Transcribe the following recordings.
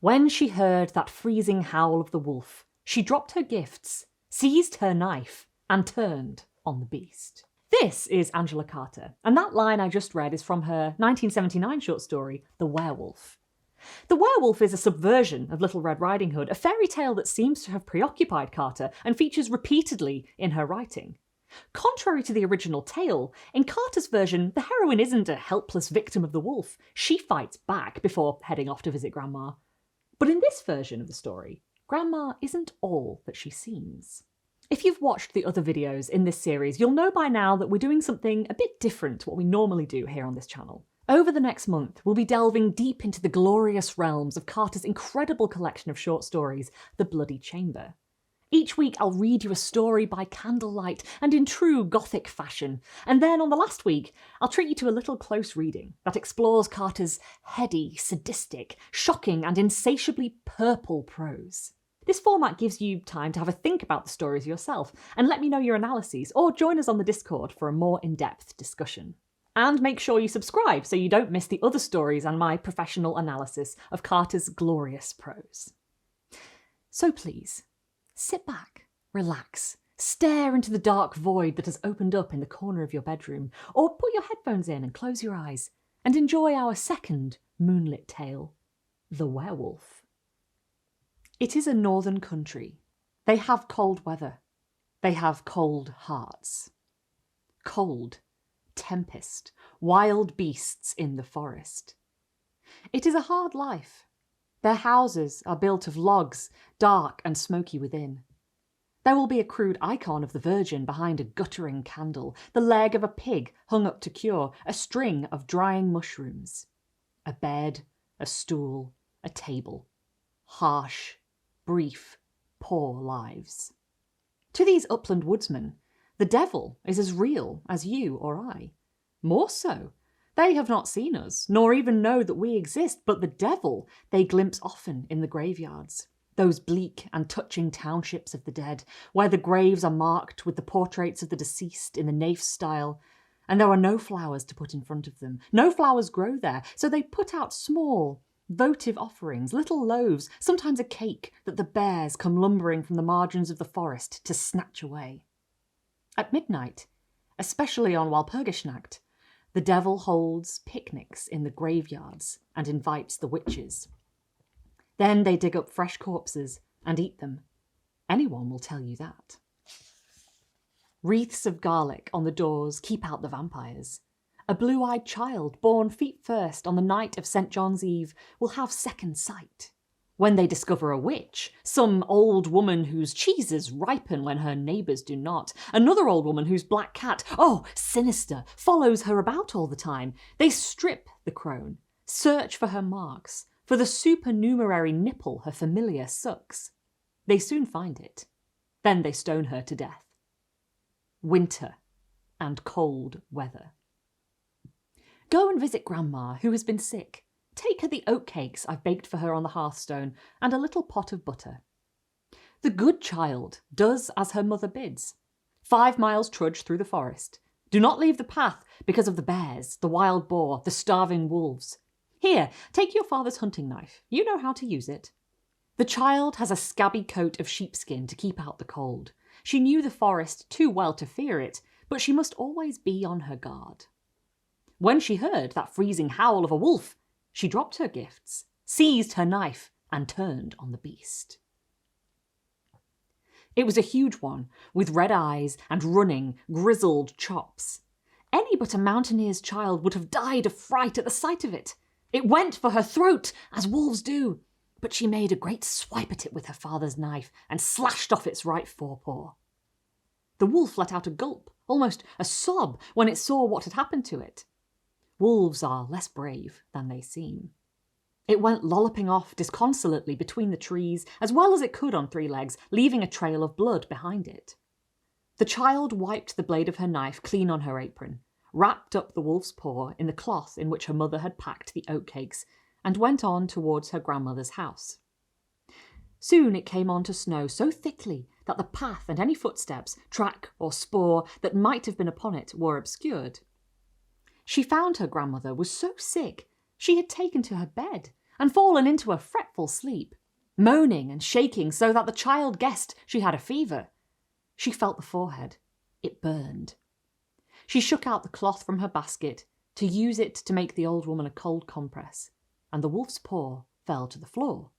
When she heard that freezing howl of the wolf, she dropped her gifts, seized her knife, and turned on the beast. This is Angela Carter, and that line I just read is from her 1979 short story, The Werewolf. The Werewolf is a subversion of Little Red Riding Hood, a fairy tale that seems to have preoccupied Carter and features repeatedly in her writing. Contrary to the original tale, in Carter's version, the heroine isn't a helpless victim of the wolf. She fights back before heading off to visit Grandma. But in this version of the story, Grandma isn't all that she seems. If you've watched the other videos in this series, you'll know by now that we're doing something a bit different to what we normally do here on this channel. Over the next month, we'll be delving deep into the glorious realms of Carter's incredible collection of short stories, The Bloody Chamber. Each week I'll read you a story by candlelight and in true Gothic fashion, and then on the last week I'll treat you to a little close reading that explores Carter's heady, sadistic, shocking and insatiably purple prose. This format gives you time to have a think about the stories yourself and let me know your analyses, or join us on the Discord for a more in-depth discussion. And make sure you subscribe so you don't miss the other stories and my professional analysis of Carter's glorious prose. So please, sit back, relax, stare into the dark void that has opened up in the corner of your bedroom, or put your headphones in and close your eyes, and enjoy our second moonlit tale, The Werewolf. It is a northern country. They have cold weather. They have cold hearts. Cold, tempest, wild beasts in the forest. It is a hard life. Their houses are built of logs, dark and smoky within. There will be a crude icon of the Virgin behind a guttering candle, the leg of a pig hung up to cure, a string of drying mushrooms. A bed, a stool, a table. Harsh, brief, poor lives. To these upland woodsmen, the devil is as real as you or I. More so. They have not seen us, nor even know that we exist, but the devil they glimpse often in the graveyards, those bleak and touching townships of the dead, where the graves are marked with the portraits of the deceased in the naif style, and there are no flowers to put in front of them. No flowers grow there, so they put out small, votive offerings, little loaves, sometimes a cake that the bears come lumbering from the margins of the forest to snatch away. At midnight, especially on Walpurgisnacht, the devil holds picnics in the graveyards and invites the witches. Then they dig up fresh corpses and eat them. Anyone will tell you that. Wreaths of garlic on the doors keep out the vampires. A blue-eyed child born feet first on the night of St. John's Eve will have second sight. When they discover a witch, some old woman whose cheeses ripen when her neighbours do not, another old woman whose black cat, oh, sinister, follows her about all the time, they strip the crone, search for her marks, for the supernumerary nipple her familiar sucks. They soon find it. Then they stone her to death. Winter and cold weather. Go and visit Grandma, who has been sick. Take her the oatcakes I've baked for her on the hearthstone, and a little pot of butter. The good child does as her mother bids. 5 miles trudge through the forest. Do not leave the path because of the bears, the wild boar, the starving wolves. Here, take your father's hunting knife. You know how to use it. The child has a scabby coat of sheepskin to keep out the cold. She knew the forest too well to fear it, but she must always be on her guard. When she heard that freezing howl of a wolf, she dropped her gifts, seized her knife, and turned on the beast. It was a huge one, with red eyes and running, grizzled chops. Any but a mountaineer's child would have died of fright at the sight of it. It went for her throat, as wolves do, but she made a great swipe at it with her father's knife and slashed off its right forepaw. The wolf let out a gulp, almost a sob, when it saw what had happened to it. Wolves are less brave than they seem. It went lolloping off disconsolately between the trees, as well as it could on 3 legs, leaving a trail of blood behind it. The child wiped the blade of her knife clean on her apron, wrapped up the wolf's paw in the cloth in which her mother had packed the oatcakes, and went on towards her grandmother's house. Soon it came on to snow so thickly that the path and any footsteps, track or spoor that might have been upon it were obscured. She found her grandmother was so sick she had taken to her bed, and fallen into a fretful sleep, moaning and shaking so that the child guessed she had a fever. She felt the forehead. It burned. She shook out the cloth from her basket to use it to make the old woman a cold compress, and the wolf's paw fell to the floor.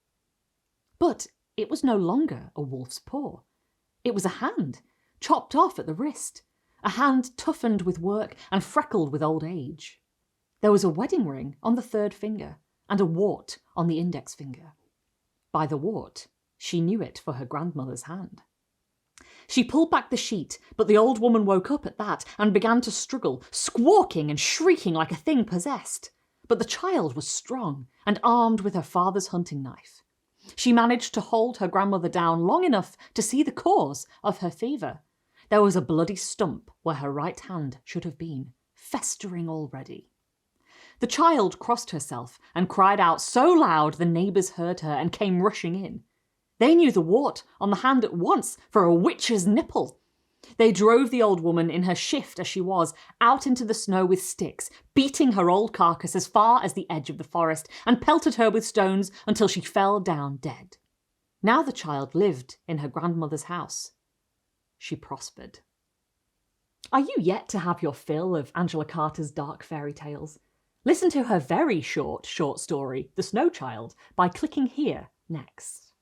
But it was no longer a wolf's paw. It was a hand, chopped off at the wrist, a hand toughened with work and freckled with old age. There was a wedding ring on the third finger and a wart on the index finger. By the wart, she knew it for her grandmother's hand. She pulled back the sheet, but the old woman woke up at that and began to struggle, squawking and shrieking like a thing possessed. But the child was strong and armed with her father's hunting knife. She managed to hold her grandmother down long enough to see the cause of her fever. There was a bloody stump where her right hand should have been, festering already. The child crossed herself and cried out so loud the neighbours heard her and came rushing in. They knew the wart on the hand at once for a witch's nipple. They drove the old woman, in her shift as she was, out into the snow with sticks, beating her old carcass as far as the edge of the forest, and pelted her with stones until she fell down dead. Now the child lived in her grandmother's house. She prospered. Are you yet to have your fill of Angela Carter's dark fairy tales? Listen to her very short story, The Snow Child, by clicking here next.